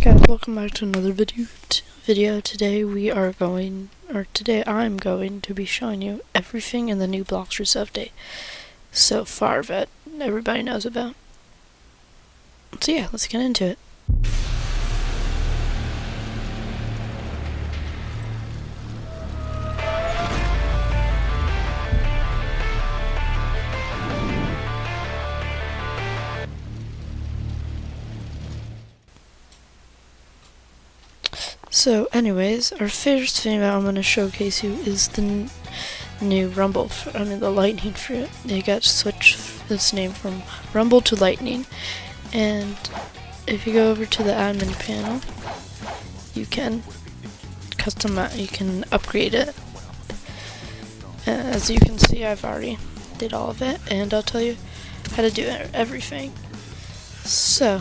Guys, welcome back to another video. Today I'm going to be showing you everything in the new Blox update so far that everybody knows about. So yeah, let's get into it. So anyways, our first thing that I'm going to showcase you is the new the lightning fruit. They got switched its name from Rumble to Lightning. And if you go over to the admin panel, you can you can upgrade it. As you can see, I've already did all of it, and I'll tell you how to do everything. So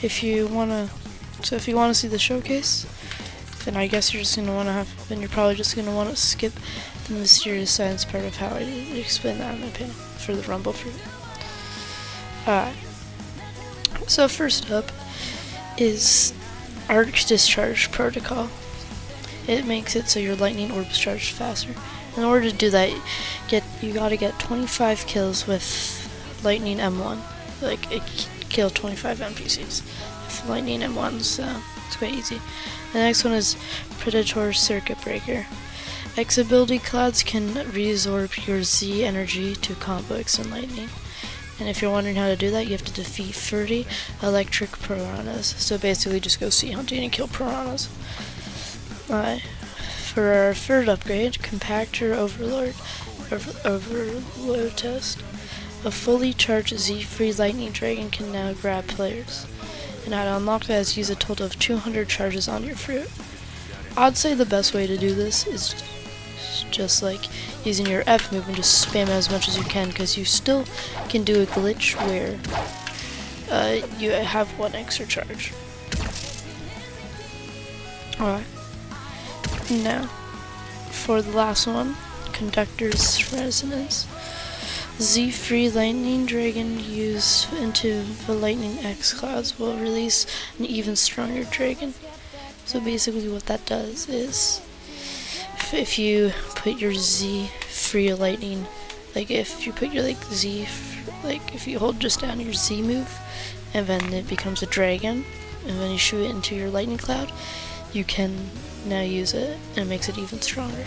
if you want to see the showcase, then I guess you're probably just gonna want to skip the mysterious science part of how I explain that in my opinion for the Rumble fruit. So first up is arc discharge protocol. It makes it so your lightning orbs charge faster. In order to do that, you gotta get 25 kills with lightning M1. Like it kill 25 NPCs. With lightning M1, so it's quite easy. The next one is Predator Circuit Breaker. X ability clouds can reabsorb your Z energy to combo X and lightning. And if you're wondering how to do that, you have to defeat 30 electric piranhas. So basically just go sea hunting and kill piranhas. For our third upgrade, Compactor Overload test. A fully charged Z-free lightning dragon can now grab players. And how to unlock that is use a total of 200 charges on your fruit. I'd say the best way to do this is just like using your F move and just spam it as much as you can, because you still can do a glitch where you have one extra charge. Alright. Now, for the last one, Conductor's Resonance. Z-free lightning dragon used into the lightning X clouds will release an even stronger dragon. So basically what that does is, if you put your Z free lightning, like if you put your if you hold just down your Z move, and then it becomes a dragon, and then you shoot it into your lightning cloud, you can now use it, and it makes it even stronger.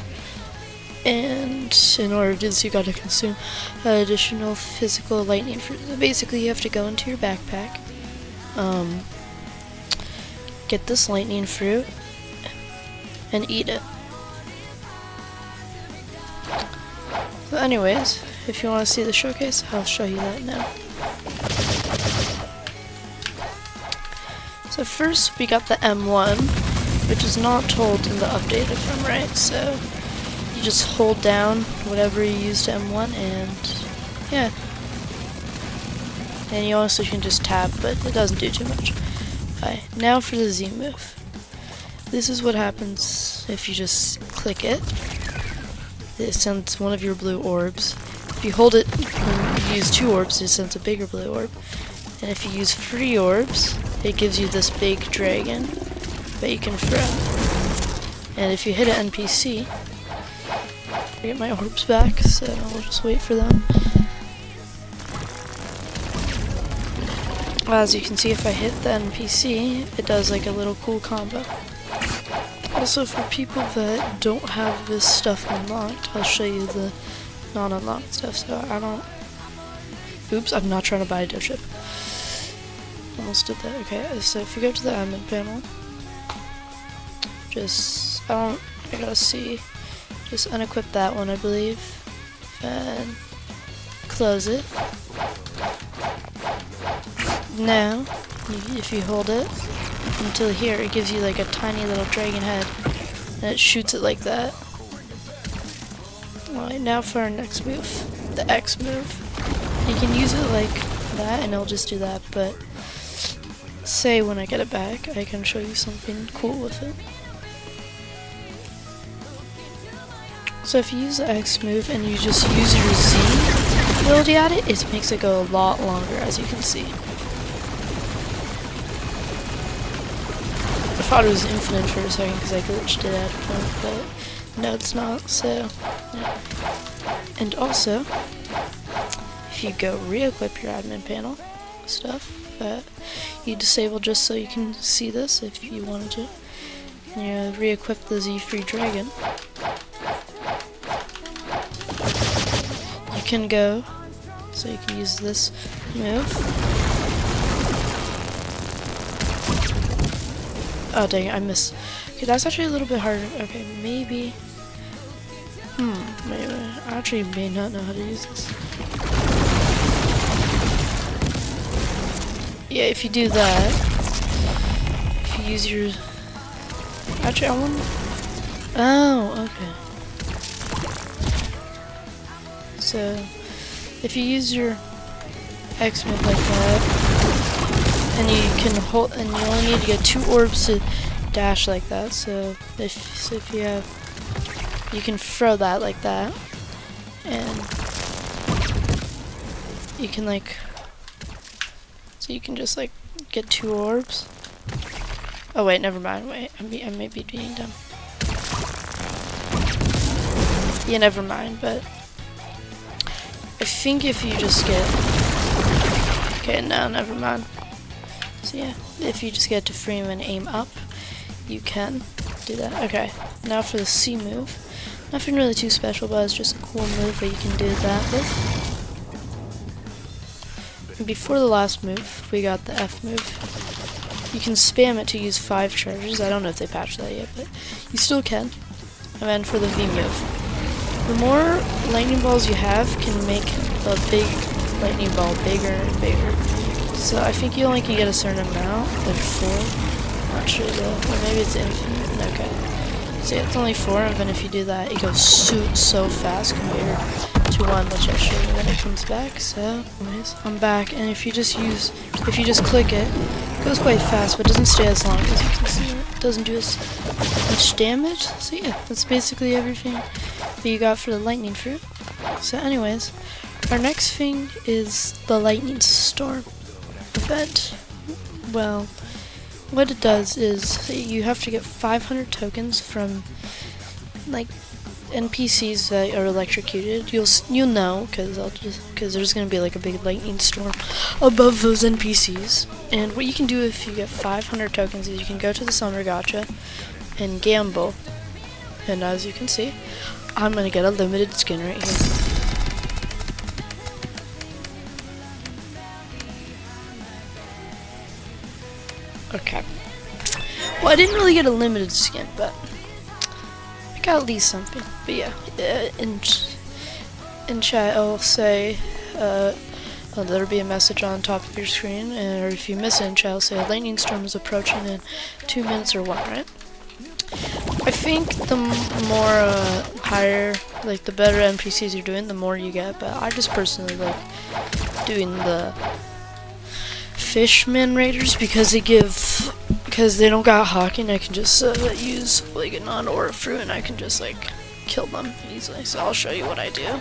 And in order to do this, you gotta consume additional physical lightning fruit. So basically, you have to go into your backpack, get this lightning fruit, and eat it. So anyways, if you want to see the showcase, I'll show you that now. So first, we got the M1, which is not told in the update if I'm right, so you just hold down whatever you used M1 and yeah. And you also can just tab, but it doesn't do too much. Alright, now for the Z move. This is what happens if you just click it. It sends one of your blue orbs. If you hold it and you use 2 orbs, it sends a bigger blue orb. And if you use 3 orbs, it gives you this big dragon that you can throw. And if you hit an NPC, I get my orbs back, so I'll just wait for them. As you can see, if I hit the NPC, it does like a little cool combo. Also, for people that don't have this stuff unlocked, I'll show you the non-unlocked stuff. So oops, I'm not trying to buy a dev ship. Almost did that. Okay, so if you go to the admin panel, I gotta see. Just unequip that one, I believe, and close it. Now, if you hold it until here, it gives you like a tiny little dragon head, and it shoots it like that. Alright, now for our next move, the X move. You can use it like that, and it'll just do that, but say when I get it back, I can show you something cool with it. So if you use the X move and you just use your Z ability at it, it makes it go a lot longer, as you can see. thought it was infinite for a second because I glitched it at a point, but no, it's not. So, yeah. And also, if you go re-equip your admin panel stuff that you disable just so you can see this if you wanted to, and you re-equip the Z-Free Dragon, you can go, so you can use this move. Oh dang it, I missed. Okay, that's actually a little bit harder. Okay, maybe. Wait. I actually may not know how to use this. Yeah, if you do that, if you use your. Actually, I want. Oh, okay. So, if you use your X move like that. And you can hold, and you only need to get 2 orbs to dash like that. So if you have, you can throw that like that, and you can like, so you can just like get 2 orbs. Oh wait, never mind. Wait, I may be being dumb. Yeah, never mind. But I think if you just get, okay, no, never mind. So yeah, if you just get to frame and aim up, you can do that. Okay, now for the C move. Nothing really too special, but it's just a cool move that you can do that with. And before the last move, we got the F move. You can spam it to use 5 charges. I don't know if they patched that yet, but you still can. And then for the V move. The more lightning balls you have can make a big lightning ball bigger and bigger. So I think you only can get a certain amount, like 4. Not sure though, or maybe it's infinite. Okay. So yeah, it's only 4, and then if you do that, it goes so fast compared to 1, which I'll show you when it comes back. So, anyways, I'm back, and if you just click it, it goes quite fast, but it doesn't stay as long as you can see. It doesn't do as much damage. So yeah, that's basically everything that you got for the lightning fruit. So anyways, our next thing is the lightning storm event. Well, what it does is you have to get 500 tokens from like NPCs that are electrocuted. You'll know because there's gonna be like a big lightning storm above those NPCs. And what you can do if you get 500 tokens is you can go to the summer gacha and gamble. And as you can see, I'm gonna get a limited skin right here. Okay. Well, I didn't really get a limited skin, but I got at least something. But yeah, in chat I'll say there'll be a message on top of your screen, or if you miss it in chat, I'll say a lightning storm is approaching in 2 minutes or 1, right? I think the more higher, like the better NPCs you're doing, the more you get. But I just personally like doing the Fishman Raiders because they don't got hockey, and I can just use like a non-aura fruit and I can just like kill them easily. So I'll show you what I do.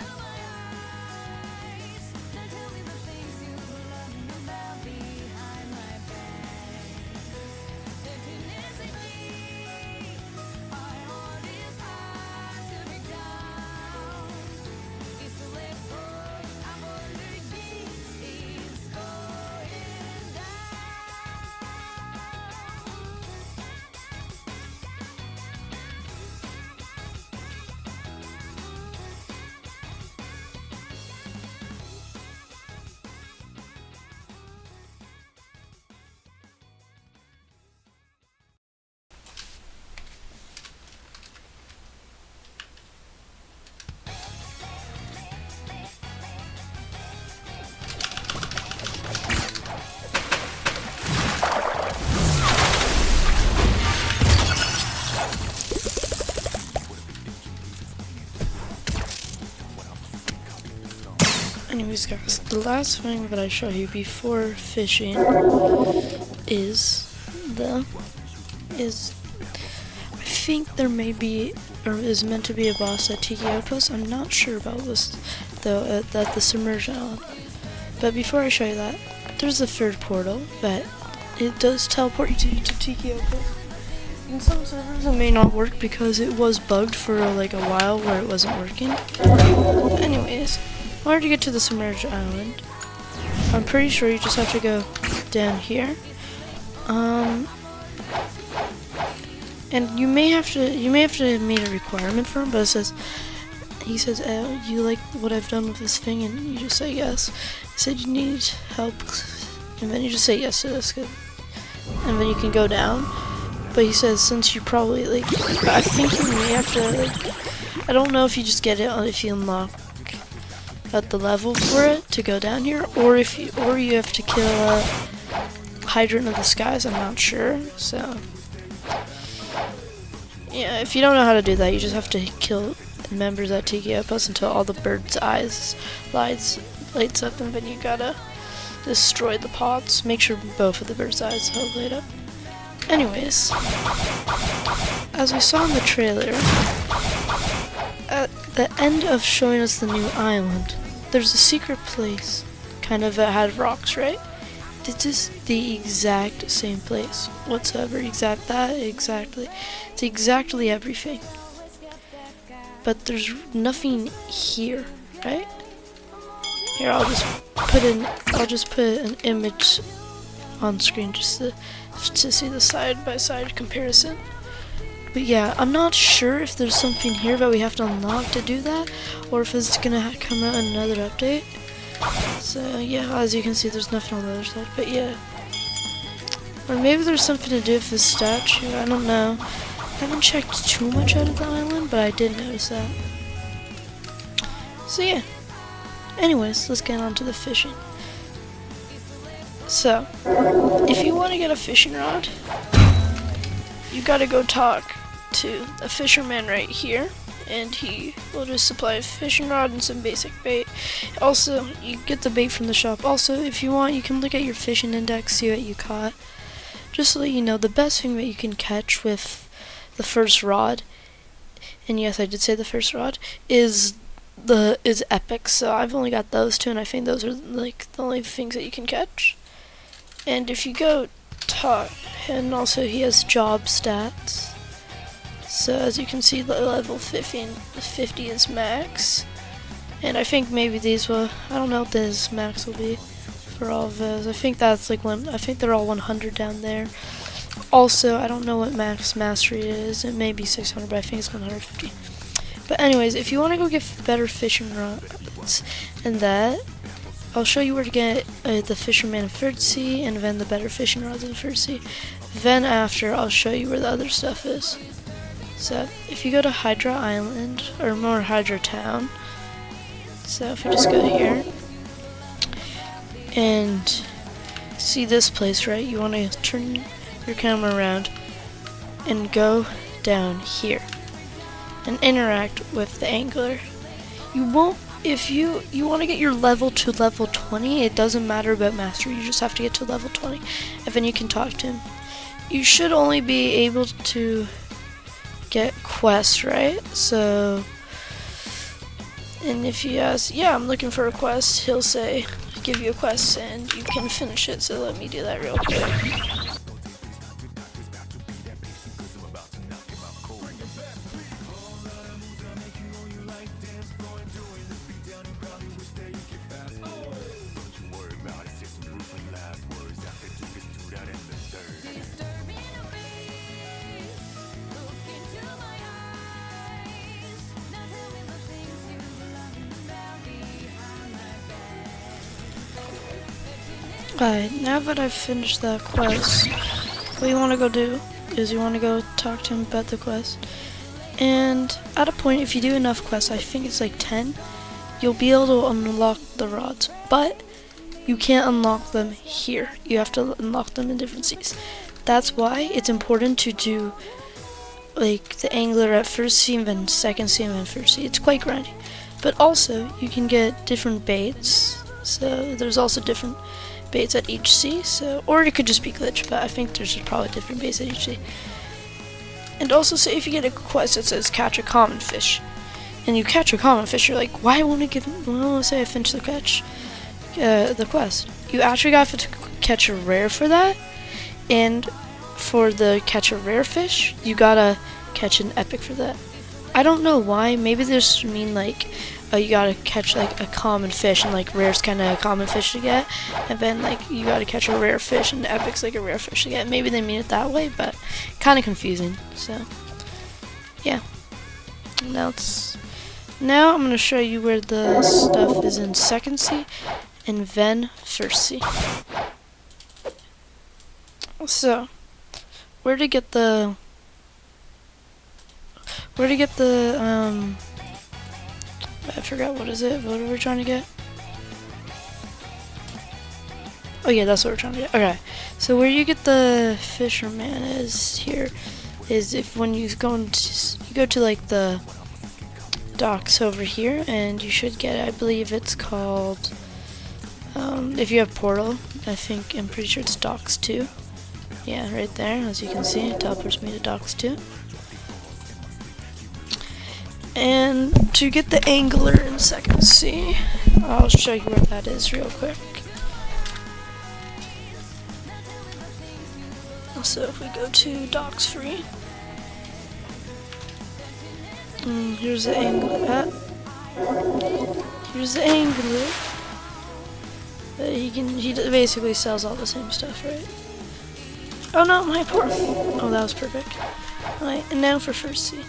Anyways guys, the last thing that I show you before fishing is I think there may be, or is meant to be, a boss at Tiki Outpost. I'm not sure about this though, at the Submersion Island. But before I show you that, there's a third portal that it does teleport you to Tiki Outpost. in some servers it may not work because it was bugged for like a while where it wasn't working. Anyways, in order to get to the submerged island, I'm pretty sure you just have to go down here. And you may have to meet a requirement for him, but he says, you like what I've done with this thing? And you just say yes. He said you need help, and then you just say yes to this, and then you can go down. But he says since you probably I think you may have to I don't know if you just get it if you unlock at the level for it to go down here, or you have to kill a Hydrant of the Skies. I'm not sure. So yeah, if you don't know how to do that, you just have to kill members at Tiki Outpost until all the birds' eyes lights up, and then you gotta destroy the pods. Make sure both of the birds' eyes are lit up. Anyways, as we saw in the trailer, at the end of showing us the new island, there's a secret place, kind of that had rocks, right? This is the exact same place whatsoever, exactly. It's exactly everything. But there's nothing here, right? Here, I'll just put an image on screen just to see the side-by-side comparison. But yeah, I'm not sure if there's something here that we have to unlock to do that, or if it's gonna come out in another update. So yeah, as you can see, there's nothing on the other side, but yeah. Or maybe there's something to do with this statue, I don't know. I haven't checked too much out of the island, but I did notice that. So yeah. Anyways, let's get on to the fishing. So, if you want to get a fishing rod, you gotta go talk to a fisherman right here, and he will just supply a fishing rod and some basic bait. Also, you get the bait from the shop. Also, if you want, you can look at your fishing index, see what you caught. Just to let you know, the best thing that you can catch with the first rod, and yes, I did say the first rod, is epic. So I've only got those two, and I think those are like the only things that you can catch. And if you go talk, and also he has job stats. So as you can see, the level 50 is max. And I think maybe these will, I don't know what this max will be for all of those. I think that's like I think they're all 100 down there. Also, I don't know what max mastery is. It may be 600, but I think it's 150. But anyways, if you want to go get better fishing rods and that, I'll show you where to get the Fisherman in Third Sea, and then the better fishing rods in Third Sea. Then after, I'll show you where the other stuff is. So, if you go to Hydra Island, or more Hydra Town, so if you just go here, and see this place, right? You want to turn your camera around, and go down here, and interact with the angler. You won't, if you want to get your level to level 20, it doesn't matter about mastery, you just have to get to level 20, and then you can talk to him. You should only be able to get quests, right? So, and if you ask, yeah, I'm looking for a quest, he'll say, give you a quest, and you can finish it, so let me do that real quick. Alright, now that I've finished that quest, what you want to go do is you want to go talk to him about the quest. And at a point, if you do enough quests, I think it's like 10, you'll be able to unlock the rods. But you can't unlock them here. You have to unlock them in different seas. That's why it's important to do like the angler at first sea and then second sea and then first sea. It's quite grindy. But also, you can get different baits. So there's also different baits at each sea, so, or it could just be glitch, but I think there's probably different baits at each sea. And also, say if you get a quest that says catch a common fish, and you catch a common fish, you're like, why won't it give me, well, say I finished the quest. You actually got to catch a rare for that, and for the catch a rare fish, you gotta catch an epic for that. I don't know why. Maybe they just mean like you gotta catch like a common fish, and like rare's kind of a common fish to get, and then like you gotta catch a rare fish, and the epic's like a rare fish to get. Maybe they mean it that way, but kind of confusing. So yeah. Now I'm gonna show you where the stuff is in second sea, and then first sea. So where to get the I forgot, what is it? What are we trying to get? Oh yeah, that's what we're trying to get. Okay, so where you get the fisherman is here. Is if when you go to like the docks over here, and you should get it. I believe it's called. If you have Portal, I'm pretty sure it's docks 2. Yeah, right there, as you can see, it teleports me to docks 2. And to get the angler in second sea, I'll show you where that is real quick. So if we go to docks 3, here's the angler. Here's the angler. He basically sells all the same stuff, right? Oh no, my portal. Oh, that was perfect. Alright, and now for first sea.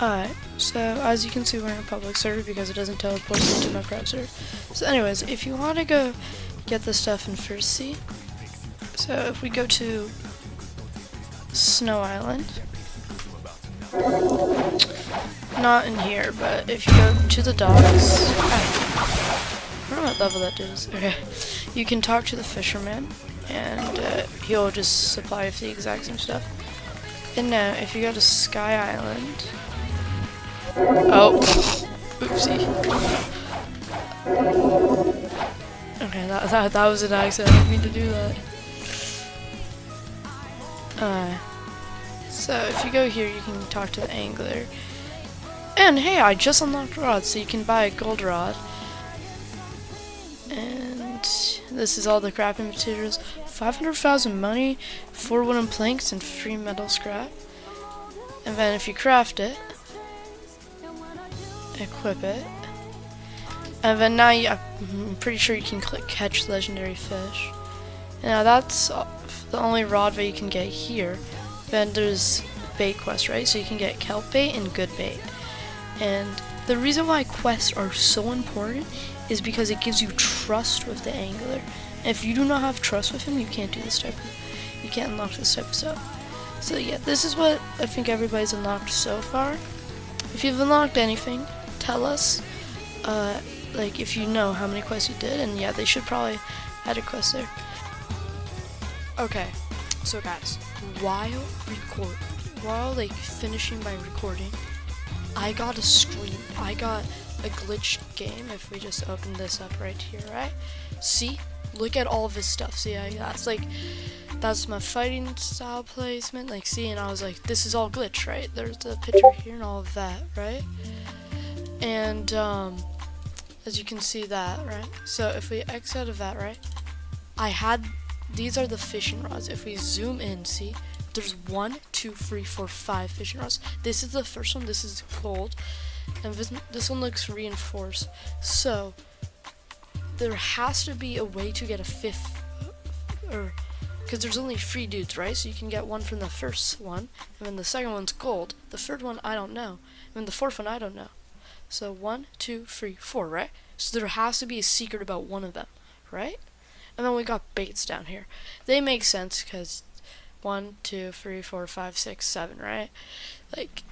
Alright, so as you can see, we're in a public server because it doesn't teleport me to my private server. So anyways, if you want to go get the stuff in first sea, so if we go to Snow Island, not in here, but if you go to the docks, I don't know what level that is. Okay, you can talk to the fisherman, and he'll just supply you with the exact same stuff. And now, if you go to Sky Island, oh, oopsie. Okay, that was an accident. I didn't mean to do that. So if you go here, you can talk to the angler. And hey, I just unlocked rods, so you can buy a gold rod. And this is all the crafting materials. 500,000 money, 4 wooden planks, and 3 metal scrap. And then if you craft it, equip it, and then now I'm pretty sure you can click catch legendary fish. Now that's the only rod that you can get here. Then there's bait quests, right? So you can get kelp bait and good bait. And the reason why quests are so important is because it gives you trust with the angler. And if you do not have trust with him, you can't do this you can't unlock this type of stuff. So yeah, this is what I think everybody's unlocked so far. If you've unlocked anything, tell us, like if you know how many quests you did, and yeah, they should probably add a quest there. Okay, so guys, while like finishing my recording, I got a screen. I got a glitched game. If we just open this up right here, right? See, look at all of this stuff. See, that's my fighting style placement. Like, see, and I was like, this is all glitch, right? There's the picture here and all of that, right? And as you can see that, right? So if we X out of that, right? These are the fishing rods. If we zoom in, see, there's 1, 2, 3, 4, 5 fishing rods. This is the first one. This is gold, and this one looks reinforced. So there has to be a way to get a 5th, or because there's only 3 dudes, right? So you can get one from the first one, and then the second one's gold. The third one I don't know, and then the fourth one I don't know. So 1, 2, 3, 4, right? So there has to be a secret about one of them, right? And then we got baits down here. They make sense because 1, 2, 3, 4, 5, 6, 7, right? Like,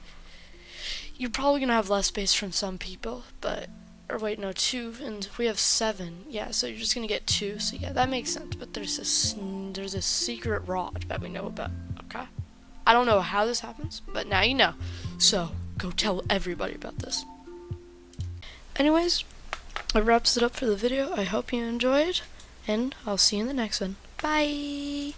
you're probably gonna have less baits from some people, but, or wait, no, 2, and we have 7. Yeah, so you're just gonna get 2. So yeah, that makes sense. But there's a secret rod that we know about. Okay, I don't know how this happens, but now you know. So go tell everybody about this. Anyways, that wraps it up for the video. I hope you enjoyed, and I'll see you in the next one. Bye!